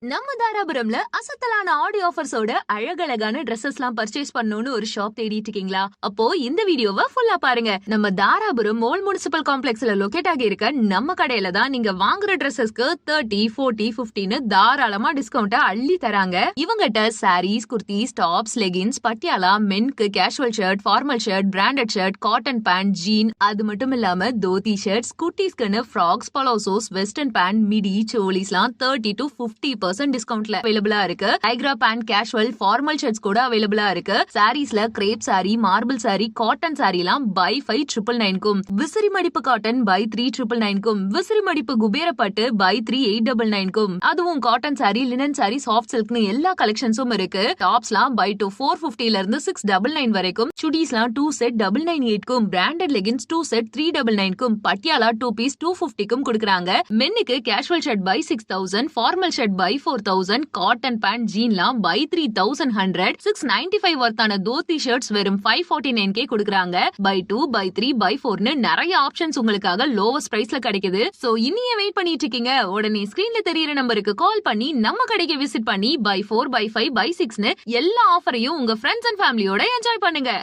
நம்ம தாராபுரம்ல அசத்தலான ஆடி ஆஃபர்ஸோட அழகழகான Dresses எல்லாம் பர்ச்சேஸ் பண்ணணும்னு ஒரு ஷாப் தேடிட்டு இருக்கீங்களா? அப்போ இந்த வீடியோவை ஃபுல்லா பாருங்க. நம்ம தாராபுரம் ஓல்ட் முனிசிபல் காம்ப்ளெக்ஸ்ல லொகேட் ஆகி இருக்க நம்ம கடையில தான் நீங்க வாங்குற Dressesக்கு 30, 40, 50ன்னு தாராளமா டிஸ்கவுண்ட் அள்ளி தராங்க. இவங்கிட்ட சாரீஸ், குர்த்திஸ், டாப்ஸ், லெகின்ஸ், பட்டியாலா, மென்க்கு casual shirt, formal shirt, branded shirt, cotton pant, jean, அது மட்டும் இல்லாம தோதி ஷர்ட்ஸ், குட்டீஸ்க்குன்னு frocks, palazzos, western pant, midi, சோலிஸ்லாம் 30 to 50% டிஸ்கவுண்ட்ல அவைலபிளா இருக்கு. டைக்ரா பேண்ட், கேஷுவல், ஃபார்மல் ஷர்ட்ஸ் கூட அவைலபிளா இருக்கு. சாரீஸ்ல crepe sari, marble sari, cotton sari எல்லாம் பை 5,999க்கும், விசிறி மடிப்பு காட்டன் பை 3,999க்கும், விசிறி மடிப்பு குபேர பட்டு பை 3,899க்கும், அதுவும் cotton sari, linen sari, soft சில்க்னு எல்லா கலெக்ஷன்ஸும் இருக்கு. டாப்ஸ்லாம் பை 2 450ல இருந்து 699 வரைக்கும், சுடிஸ்லாம் 2 செட் 998க்கும், பிராண்டட் லெகின்ஸ் 2 செட் 399க்கும், பட்டியாலா 2 பீஸ் 250க்கும் கொடுக்கறாங்க. மென்னுக்கு casual shirt buy 6,000, formal shirt buy 4,000, cotton pant, ஜீன்லாம் பை 3,100, 695 வர்த்தான தோத்தி ஷர்ட்ஸ் வெறும் 549K கொடுக்கறாங்க. பை 2, பை 3, பை 4ன்னு நிறைய ஆப்ஷன்ஸ் உங்களுக்காக லோவஸ்ட் பிரைஸ்ல கிடைக்குது. சோ இனியே வெயிட் பண்ணிட்டு இருக்கீங்க? உடனே ஸ்கிரீன்ல தெரியற நம்பருக்கு கால் பண்ணி நம்ம கடைக்கு விசிட் பண்ணி பை 4, பை 5, பை 6ன்னு எல்லா ஆஃபரையும் உங்க ஃப்ரெண்ட்ஸ் அண்ட் ஃபேமிலியோட என்ஜாய் பண்ணுங்க.